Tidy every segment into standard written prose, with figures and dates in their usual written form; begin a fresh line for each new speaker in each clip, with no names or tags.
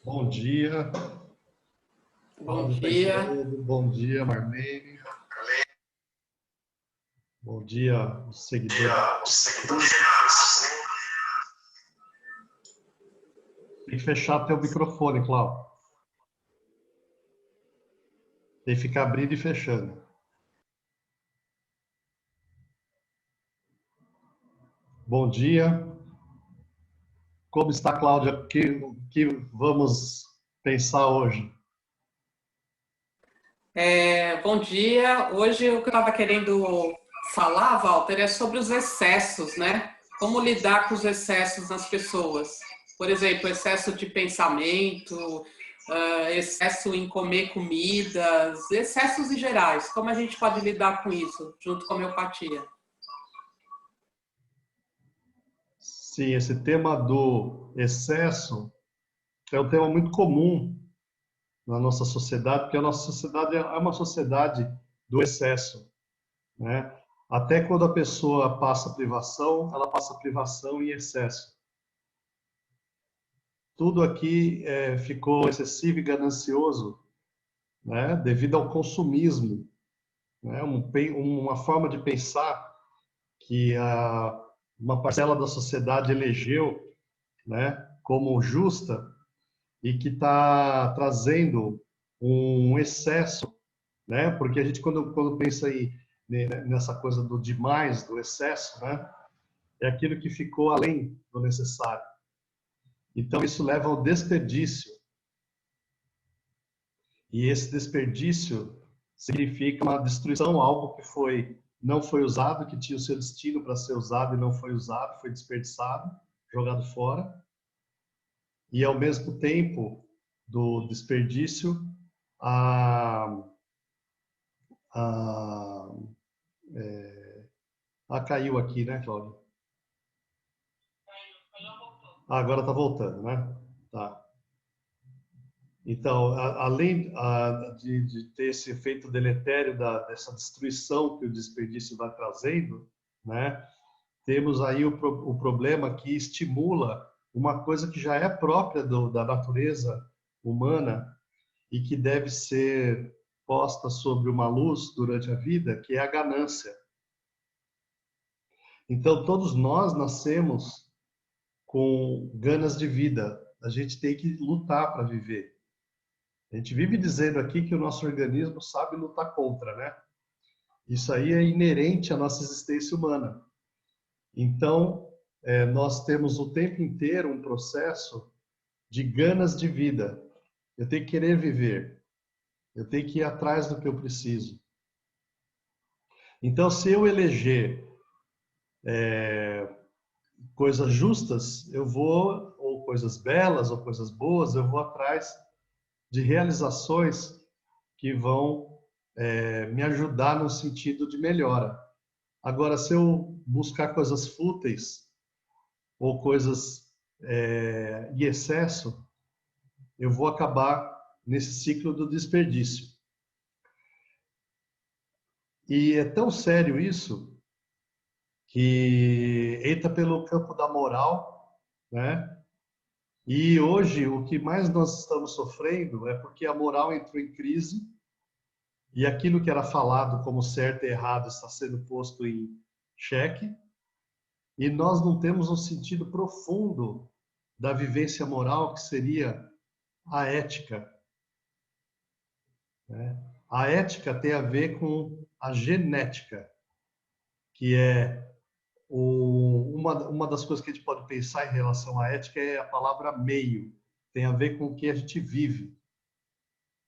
Bom dia,
Bom
Cláudio
dia.
Feixedo, bom dia, Marlene, bom dia, os seguidores. Tem que fechar teu microfone, Cláudio. Tem que ficar abrindo e fechando. Bom dia, como está, Cláudia? O que vamos pensar hoje?
Bom dia. Hoje o que eu estava querendo falar, Walter, é sobre os excessos, né? Como lidar com os excessos nas pessoas. Por exemplo, excesso de pensamento, excesso em comer comidas, excessos em gerais. Como a gente pode lidar com isso, junto com a homeopatia?
Sim, esse tema do excesso é um tema muito comum na nossa sociedade, porque a nossa sociedade é uma sociedade do excesso, né? Até quando a pessoa passa privação, ela passa privação em excesso. Tudo aqui ficou excessivo e ganancioso, né? Devido ao consumismo, né? Uma forma de pensar que uma parcela da sociedade elegeu, né? Como justa e que está trazendo um excesso, né? Porque a gente quando pensa aí nessa coisa do demais, do excesso, né? É aquilo que ficou além do necessário. Então isso leva ao desperdício. E esse desperdício significa uma destruição, algo que não foi usado, que tinha o seu destino para ser usado e não foi usado, foi desperdiçado, jogado fora. E ao mesmo tempo do desperdício, a, a, caiu aqui, né, Cláudio? Agora está voltando, né? Tá. Então, além de ter esse efeito deletério dessa destruição que o desperdício vai trazendo, né, temos aí o problema que estimula uma coisa que já é própria da natureza humana e que deve ser posta sobre uma luz durante a vida, que é a ganância. Então, todos nós nascemos com ganas de vida. A gente tem que lutar para viver. A gente vive dizendo aqui que o nosso organismo sabe lutar contra, né? Isso aí é inerente à nossa existência humana. Então, nós temos o tempo inteiro um processo de ganas de vida. Eu tenho que querer viver. Eu tenho que ir atrás do que eu preciso. Então, se eu eleger coisas justas, eu vou, ou coisas belas, ou coisas boas, eu vou atrás de realizações que vão me ajudar no sentido de melhora. Agora, se eu buscar coisas fúteis ou coisas em excesso, eu vou acabar nesse ciclo do desperdício. E é tão sério isso que entra pelo campo da moral, né? E hoje o que mais nós estamos sofrendo é porque a moral entrou em crise e aquilo que era falado como certo e errado está sendo posto em xeque, e nós não temos um sentido profundo da vivência moral, que seria a ética, né? A ética tem a ver com a genética, que é uma das coisas que a gente pode pensar em relação à ética é a palavra meio, tem a ver com o que a gente vive,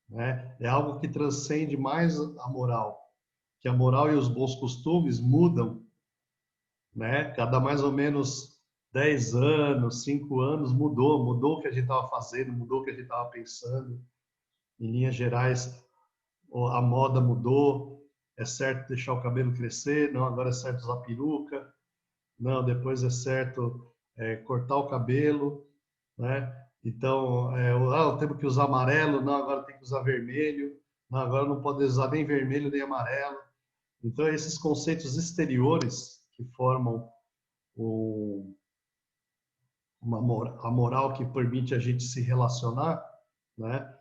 né? É algo que transcende mais a moral, que a moral e os bons costumes mudam, né? Cada mais ou menos 10 anos, 5 anos mudou o que a gente estava fazendo, mudou o que a gente estava pensando. Em linhas gerais, a moda mudou, é certo deixar o cabelo crescer, não, agora é certo usar peruca, não, depois é certo cortar o cabelo, né? Então, temos que usar amarelo, não, agora tem que usar vermelho, não, agora não pode usar nem vermelho nem amarelo. Então, esses conceitos exteriores que formam o, a moral que permite a gente se relacionar, né?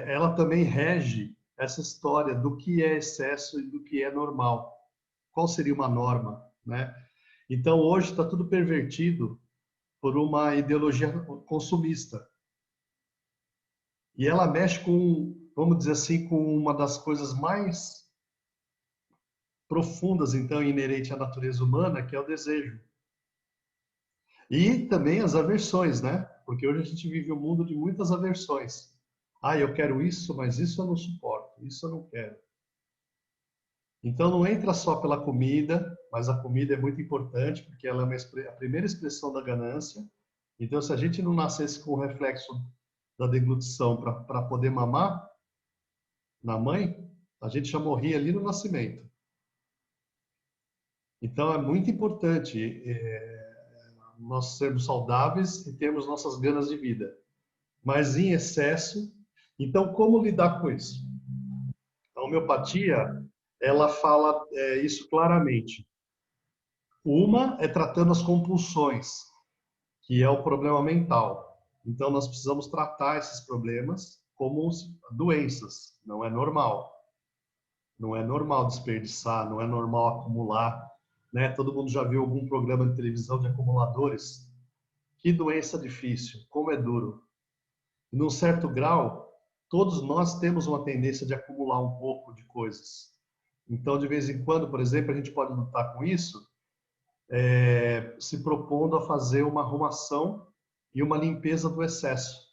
Ela também rege essa história do que é excesso e do que é normal. Qual seria uma norma, né? Então, hoje está tudo pervertido por uma ideologia consumista. E ela mexe com, vamos dizer assim, com uma das coisas mais profundas, então, inerente à natureza humana, que é o desejo. E também as aversões, né? Porque hoje a gente vive um mundo de muitas aversões. Ah, eu quero isso, mas isso eu não suporto, isso eu não quero. Então não entra só pela comida, mas a comida é muito importante, porque ela é a primeira expressão da ganância. Então, se a gente não nascesse com o reflexo da deglutição para poder mamar na mãe, a gente já morria ali no nascimento. Então, é muito importante nós sermos saudáveis e termos nossas ganas de vida. Mas em excesso, então como lidar com isso? A homeopatia, ela fala isso claramente. Uma é tratando as compulsões, que é o problema mental. Então nós precisamos tratar esses problemas como doenças, não é normal. Não é normal desperdiçar, não é normal acumular, né? Todo mundo já viu algum programa de televisão de acumuladores? Que doença difícil, como é duro. Num certo grau, todos nós temos uma tendência de acumular um pouco de coisas. Então, de vez em quando, por exemplo, a gente pode lutar com isso, se propondo a fazer uma arrumação e uma limpeza do excesso.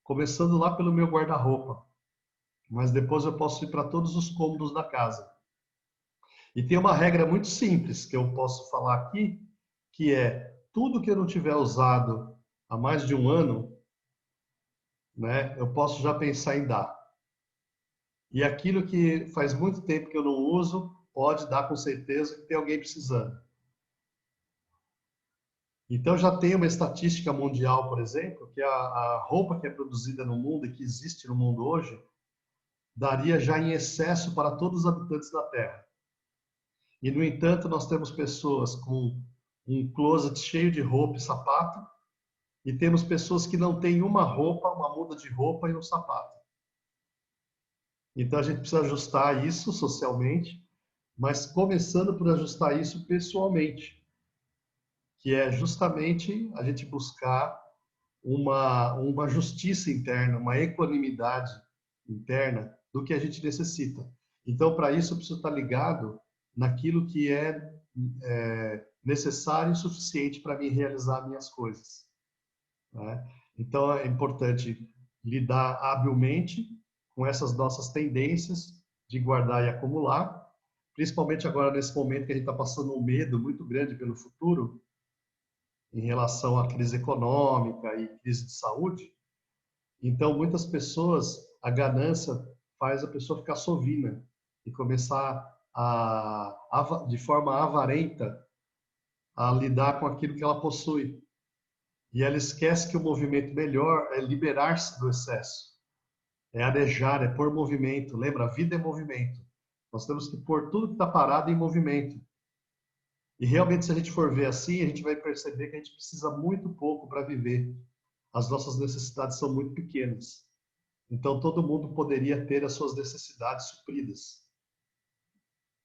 Começando lá pelo meu guarda-roupa, mas depois eu posso ir para todos os cômodos da casa. E tem uma regra muito simples que eu posso falar aqui, que é tudo que eu não tiver usado há mais de um ano, né, eu posso já pensar em dar. E aquilo que faz muito tempo que eu não uso, pode dar com certeza que tem alguém precisando. Então já tem uma estatística mundial, por exemplo, que a roupa que é produzida no mundo e que existe no mundo hoje, daria já em excesso para todos os habitantes da Terra. E, no entanto, nós temos pessoas com um closet cheio de roupa e sapato, e temos pessoas que não têm uma roupa, uma muda de roupa e um sapato. Então a gente precisa ajustar isso socialmente, mas começando por ajustar isso pessoalmente, que é justamente a gente buscar uma justiça interna, uma equanimidade interna do que a gente necessita. Então, para isso, eu preciso estar ligado naquilo que é necessário e suficiente para mim realizar minhas coisas, né? Então, é importante lidar habilmente com essas nossas tendências de guardar e acumular, principalmente agora nesse momento que a gente está passando um medo muito grande pelo futuro, em relação à crise econômica e crise de saúde. Então, muitas pessoas, a ganância faz a pessoa ficar sovina e começar de forma avarenta, a lidar com aquilo que ela possui. E ela esquece que o movimento melhor é liberar-se do excesso, é arejar, é pôr movimento. Lembra, a vida é movimento. Nós temos que pôr tudo que está parado em movimento. E realmente, se a gente for ver assim, a gente vai perceber que a gente precisa muito pouco para viver. As nossas necessidades são muito pequenas. Então, todo mundo poderia ter as suas necessidades supridas,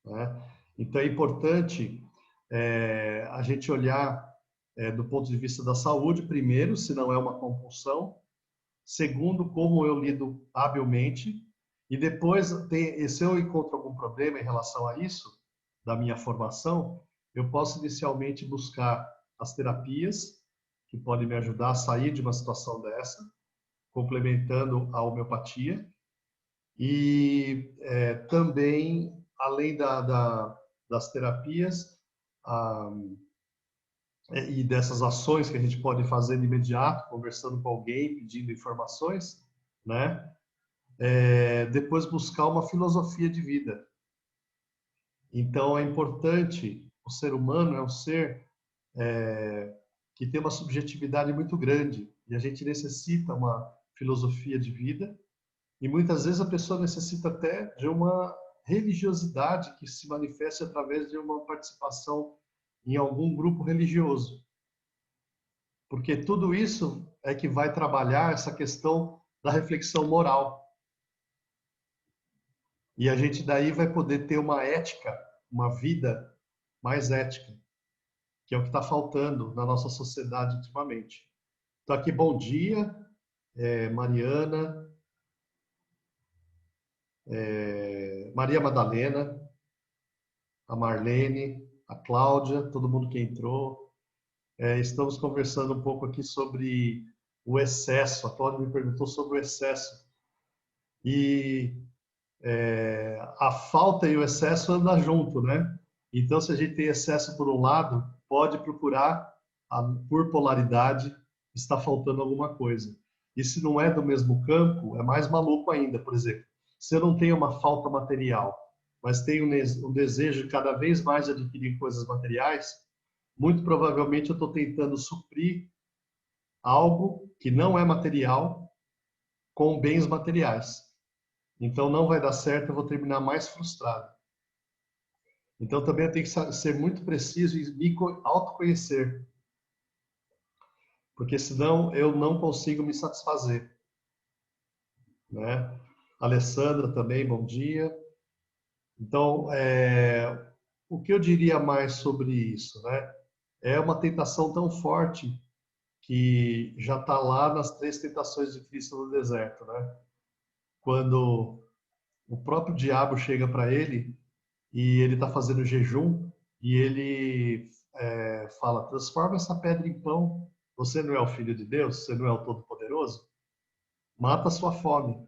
né? Então, é importante a gente olhar do ponto de vista da saúde, primeiro, se não é uma compulsão. Segundo, como eu lido habilmente. E depois, se eu encontro algum problema em relação a isso, da minha formação, eu posso inicialmente buscar as terapias, que podem me ajudar a sair de uma situação dessa, complementando a homeopatia. E também, além das terapias e dessas ações que a gente pode fazer de imediato, conversando com alguém, pedindo informações, né? Depois buscar uma filosofia de vida. Então, é importante, o ser humano é um ser que tem uma subjetividade muito grande e a gente necessita uma filosofia de vida e muitas vezes a pessoa necessita até de uma religiosidade que se manifeste através de uma participação em algum grupo religioso. Porque tudo isso é que vai trabalhar essa questão da reflexão moral. E a gente daí vai poder ter uma ética, uma vida mais ética, que é o que está faltando na nossa sociedade ultimamente. Então aqui, bom dia, Mariana, Maria Madalena, a Marlene, a Cláudia, todo mundo que entrou. Estamos conversando um pouco aqui sobre o excesso. A Cláudia me perguntou sobre o excesso. E a falta e o excesso andam junto, né? Então, se a gente tem excesso por um lado, pode procurar, por polaridade, está faltando alguma coisa. E se não é do mesmo campo, é mais maluco ainda. Por exemplo, se eu não tenho uma falta material, mas tenho um desejo cada vez mais de adquirir coisas materiais, muito provavelmente eu estou tentando suprir algo que não é material com bens materiais. Então não vai dar certo, eu vou terminar mais frustrado. Então também eu tenho que ser muito preciso e me autoconhecer, porque senão eu não consigo me satisfazer, né? Alessandra também, bom dia. Então, o que eu diria mais sobre isso, né? É uma tentação tão forte que já está lá nas 3 tentações de Cristo no deserto, né? Quando o próprio diabo chega para ele e ele está fazendo jejum e ele fala: transforma essa pedra em pão. Você não é o Filho de Deus? Você não é o Todo-Poderoso? Mata a sua fome.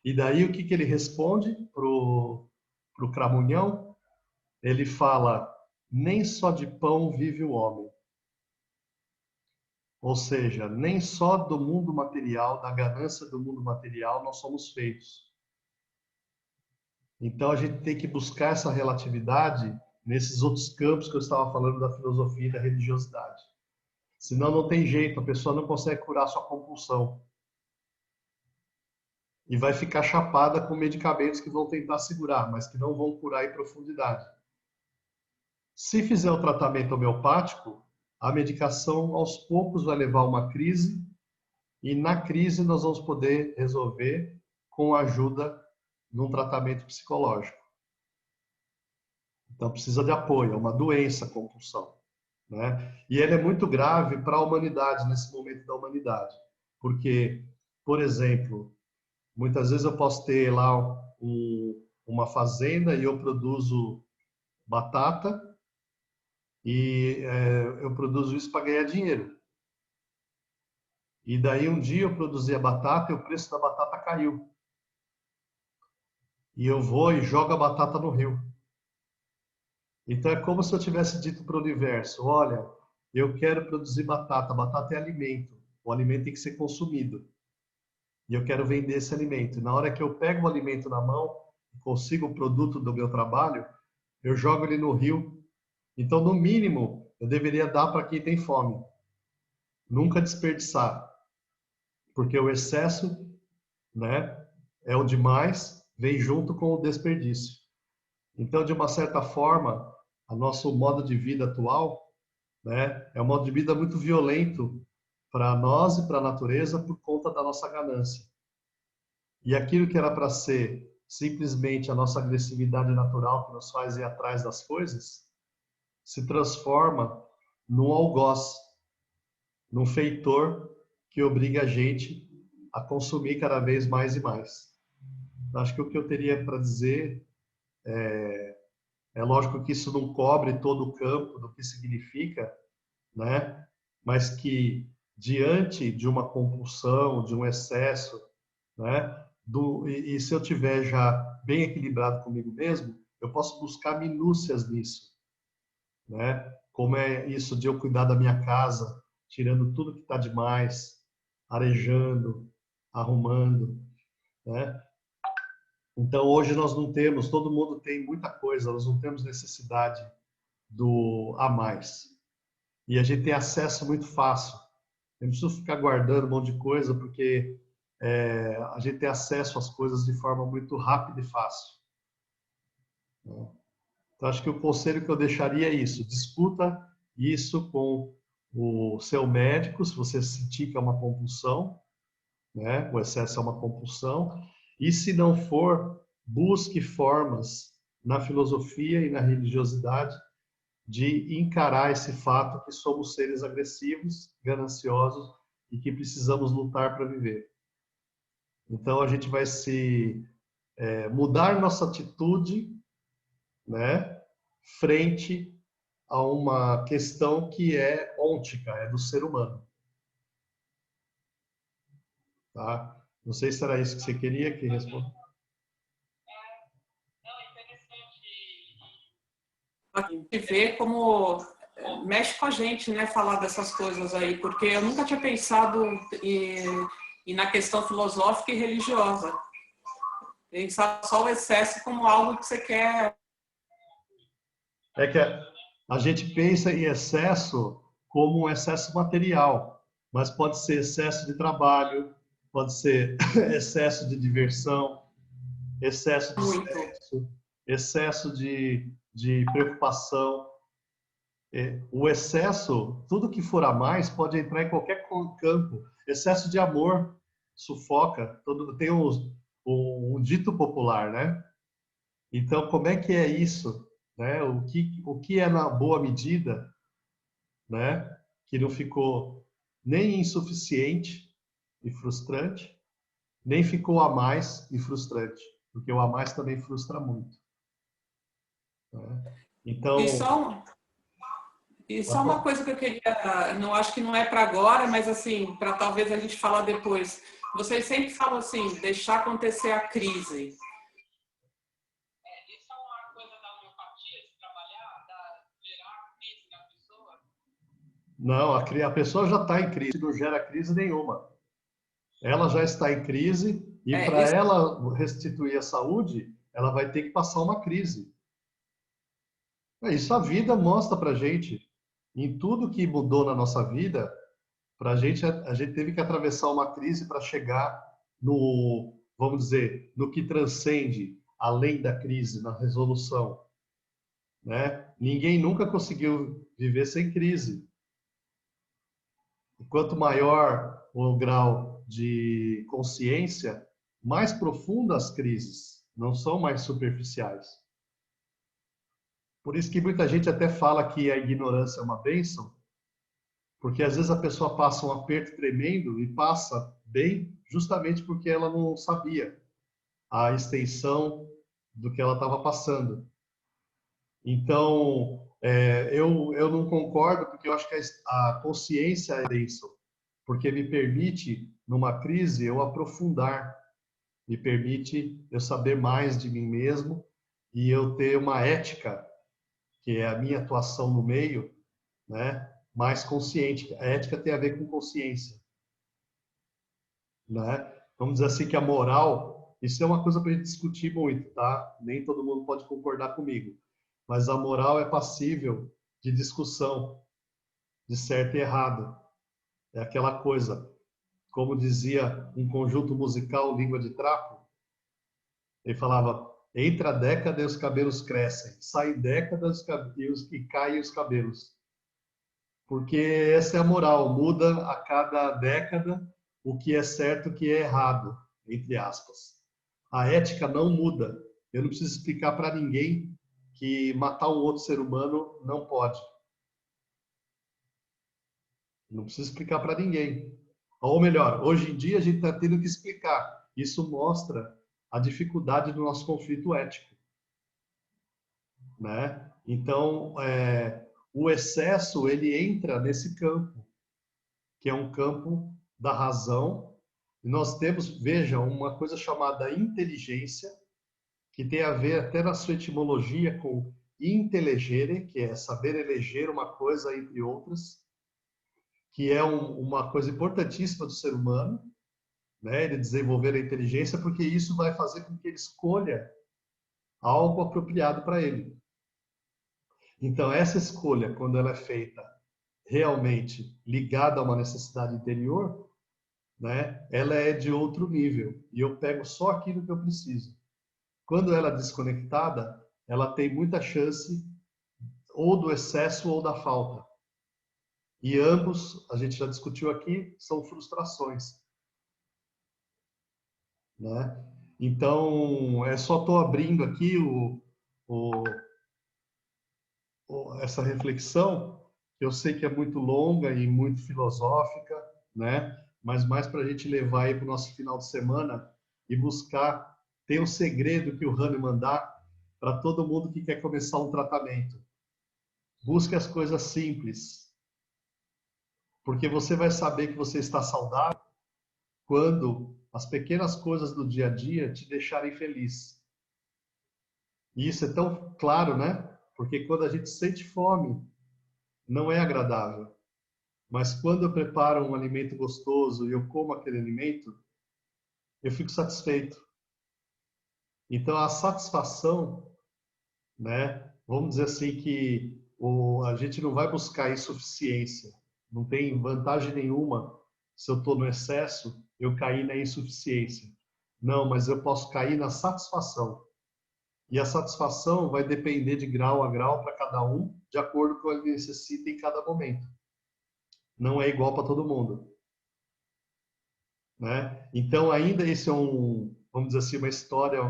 E daí o que, que ele responde pro cramunhão? Ele fala: nem só de pão vive o homem. Ou seja, nem só do mundo material, da ganância do mundo material, nós somos feitos. Então a gente tem que buscar essa relatividade nesses outros campos que eu estava falando da filosofia e da religiosidade. Senão não tem jeito, a pessoa não consegue curar sua compulsão. E vai ficar chapada com medicamentos que vão tentar segurar, mas que não vão curar em profundidade. Se fizer o tratamento homeopático, a medicação aos poucos vai levar a uma crise e na crise nós vamos poder resolver com a ajuda de um tratamento psicológico. Então precisa de apoio, é uma doença a compulsão, né? E ele é muito grave para a humanidade nesse momento da humanidade, porque, por exemplo, muitas vezes eu posso ter lá uma fazenda e eu produzo batata e eu produzo isso para ganhar dinheiro. E daí um dia eu produzi a batata e o preço da batata caiu. E eu vou e jogo a batata no rio. Então é como se eu tivesse dito para o universo: olha, eu quero produzir batata. Batata é alimento. O alimento tem que ser consumido. E eu quero vender esse alimento. Na hora que eu pego o alimento na mão, consigo o produto do meu trabalho, eu jogo ele no rio. Então, no mínimo, eu deveria dar para quem tem fome. Nunca desperdiçar. Porque o excesso, né, é o demais, vem junto com o desperdício. Então, de uma certa forma, o nosso modo de vida atual, né, é um modo de vida muito violento para nós e para a natureza por conta da nossa ganância. E aquilo que era para ser simplesmente a nossa agressividade natural que nos faz ir atrás das coisas, se transforma num algoz, num feitor que obriga a gente a consumir cada vez mais e mais. Acho que o que eu teria para dizer é lógico que isso não cobre todo o campo do que significa, né? Mas que diante de uma compulsão, de um excesso, né? E se eu tiver já bem equilibrado comigo mesmo, eu posso buscar minúcias nisso, né? Como é isso de eu cuidar da minha casa, tirando tudo que está demais, arejando, arrumando, né? Então hoje nós não temos, todo mundo tem muita coisa, nós não temos necessidade do a mais. E a gente tem acesso muito fácil. Eu não preciso ficar guardando um monte de coisa, porque a gente tem acesso às coisas de forma muito rápida e fácil, né? Então, acho que o conselho que eu deixaria é isso: discuta isso com o seu médico, se você sentir que é uma compulsão, né? O excesso é uma compulsão. E se não for, busque formas na filosofia e na religiosidade de encarar esse fato que somos seres agressivos, gananciosos e que precisamos lutar para viver. Então a gente vai mudar nossa atitude, né, frente a uma questão que é ôntica, é do ser humano. Tá? Não sei se era isso que você queria que respondesse.
A gente vê como mexe com a gente, né, falar dessas coisas aí, porque eu nunca tinha pensado na questão filosófica e religiosa. Pensar só o excesso como algo que você quer.
É que a gente pensa em excesso como um excesso material, mas pode ser excesso de trabalho, pode ser excesso de diversão, excesso de
Muito.
sexo, excesso de preocupação. O excesso, tudo que for a mais, pode entrar em qualquer campo. Excesso de amor sufoca. Tem um dito popular, né? Então, como é que é isso? Né? O que é na boa medida, né? Que não ficou nem insuficiente e frustrante, nem ficou a mais e frustrante, porque o a mais também frustra muito. Né?
E
Então,
só, e só uma coisa que eu queria, não acho que não é para agora, mas assim, para talvez a gente falar depois. Vocês sempre falam assim, deixar acontecer a crise. Isso é uma coisa da homeopatia, de trabalhar, gerar crise na pessoa?
não, a pessoa já está em crise, não gera crise nenhuma. Ela já está em crise e para
Isso
ela restituir a saúde, ela vai ter que passar uma crise. Isso a vida mostra para gente. Em tudo que mudou na nossa vida, para a gente teve que atravessar uma crise para chegar no, vamos dizer, no que transcende além da crise, na resolução, né? Ninguém nunca conseguiu viver sem crise. E quanto maior o grau de consciência, mais profundas as crises, não são mais superficiais. Por isso que muita gente até fala que a ignorância é uma bênção, porque às vezes a pessoa passa um aperto tremendo e passa bem justamente porque ela não sabia a extensão do que ela estava passando. Então, eu não concordo, porque eu acho que a consciência é bênção, porque me permite, numa crise, eu aprofundar, me permite eu saber mais de mim mesmo e eu ter uma ética, que é a minha atuação no meio, né, mais consciente. A ética tem a ver com consciência, né? Vamos dizer assim que a moral, isso é uma coisa para a gente discutir muito, tá? Nem todo mundo pode concordar comigo, mas a moral é passível de discussão, de certo e errado. É aquela coisa, como dizia um conjunto musical, Língua de Trapo, ele falava: entre a década e os cabelos crescem, sai décadas e caem os cabelos. Porque essa é a moral, muda a cada década o que é certo e o que é errado, entre aspas. A ética não muda. Eu não preciso explicar para ninguém que matar um outro ser humano não pode. Não preciso explicar para ninguém. Ou melhor, hoje em dia a gente está tendo que explicar. Isso mostra a dificuldade do nosso conflito ético, né? Então, o excesso ele entra nesse campo, que é um campo da razão. E nós temos, veja, uma coisa chamada inteligência, que tem a ver até na sua etimologia com intellegere, que é saber eleger uma coisa entre outras, que é uma coisa importantíssima do ser humano, né? Ele desenvolver a inteligência, porque isso vai fazer com que ele escolha algo apropriado para ele. Então, essa escolha, quando ela é feita realmente ligada a uma necessidade interior, né, ela é de outro nível. E eu pego só aquilo que eu preciso. Quando ela é desconectada, ela tem muita chance ou do excesso ou da falta. E ambos, a gente já discutiu aqui, são frustrações, né? Então, só estou abrindo aqui o, essa reflexão, que eu sei que é muito longa e muito filosófica, né? Mas mais para a gente levar aí para o nosso final de semana e buscar, tem um segredo que o Hahnemann dá para todo mundo que quer começar um tratamento. Busque as coisas simples, porque você vai saber que você está saudável quando as pequenas coisas do dia a dia te deixarem feliz. E isso é tão claro, né? Porque quando a gente sente fome, não é agradável. Mas quando eu preparo um alimento gostoso e eu como aquele alimento, eu fico satisfeito. Então a satisfação, né? Vamos dizer assim que a gente não vai buscar insuficiência. Não tem vantagem nenhuma se eu estou no excesso, eu cair na insuficiência. Não, mas eu posso cair na satisfação. E a satisfação vai depender de grau a grau para cada um, de acordo com o que ele necessita em cada momento. Não é igual para todo mundo, né? Então, ainda esse é vamos dizer assim, uma história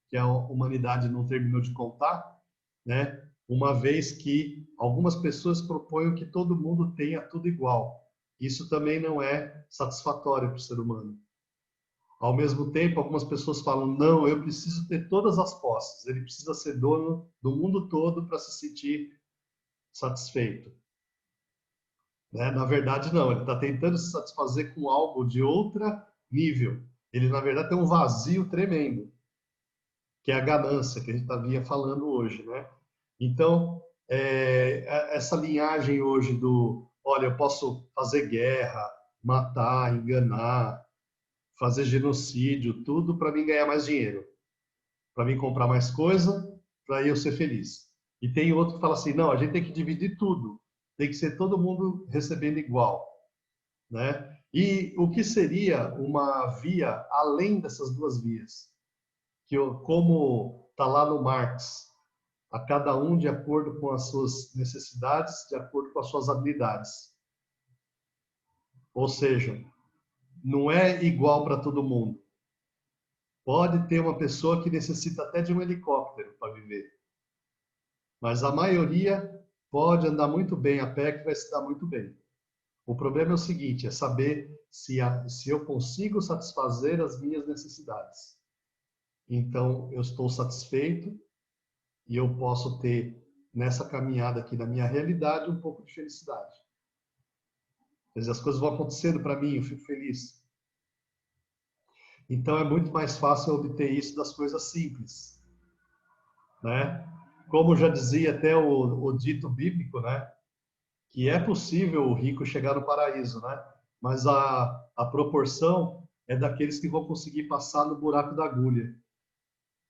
que a humanidade não terminou de contar, né? Uma vez que algumas pessoas propõem que todo mundo tenha tudo igual. Isso também não é satisfatório para o ser humano. Ao mesmo tempo, algumas pessoas falam: não, eu preciso ter todas as posses. Ele precisa ser dono do mundo todo para se sentir satisfeito. Né? Na verdade, não. Ele está tentando se satisfazer com algo de outro nível. Ele, na verdade, tem um vazio tremendo, que é a ganância, que a gente vinha falando hoje. Né? Então, essa linhagem hoje olha, eu posso fazer guerra, matar, enganar, fazer genocídio, tudo para mim ganhar mais dinheiro, para mim comprar mais coisa, para eu ser feliz. E tem outro que fala assim, não, a gente tem que dividir tudo, tem que ser todo mundo recebendo igual, né? E o que seria uma via além dessas duas vias? Como está lá no Marx, a cada um de acordo com as suas necessidades, de acordo com as suas habilidades. Ou seja, não é igual para todo mundo. Pode ter uma pessoa que necessita até de um helicóptero para viver. Mas a maioria pode andar muito bem a pé, que vai se dar muito bem. O problema é o seguinte, é saber se eu consigo satisfazer as minhas necessidades. Então, eu estou satisfeito e eu posso ter, nessa caminhada aqui da minha realidade, um pouco de felicidade. Quer dizer, as coisas vão acontecendo para mim, eu fico feliz. Então, é muito mais fácil obter isso das coisas simples, né? Como já dizia até o dito bíblico, né? Que é possível o rico chegar no paraíso, né? Mas a proporção é daqueles que vão conseguir passar no buraco da agulha.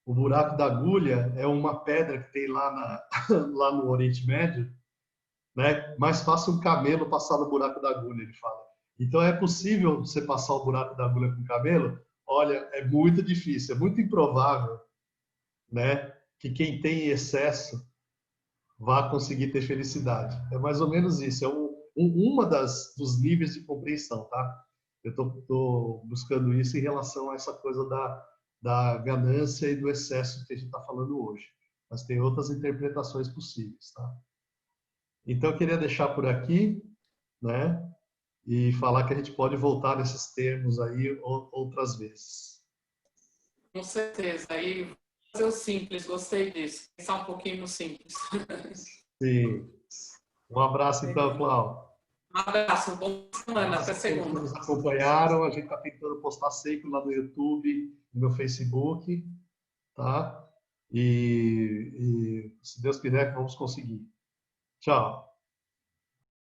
O buraco da agulha é uma pedra que tem lá no Oriente Médio, né? Mais fácil um camelo passar no buraco da agulha, ele fala. Então é possível você passar o buraco da agulha com o camelo? Olha, é muito difícil, é muito improvável, né? Que quem tem excesso vá conseguir ter felicidade. É mais ou menos isso. É uma dos níveis de compreensão, tá? Eu tô buscando isso em relação a essa coisa da ganância e do excesso que a gente está falando hoje. Mas tem outras interpretações possíveis, tá? Então, eu queria deixar por aqui, né? E falar que a gente pode voltar nesses termos aí outras vezes.
Com certeza. Aí fazer o simples, gostei disso. Pensar um pouquinho no simples.
Sim. Um abraço, então, Cláudio.
Um abraço, boa semana, até
Todos que
segunda.
nos acompanharam, a gente está tentando postar sempre lá no YouTube, no Facebook, tá? E se Deus quiser, vamos conseguir. Tchau.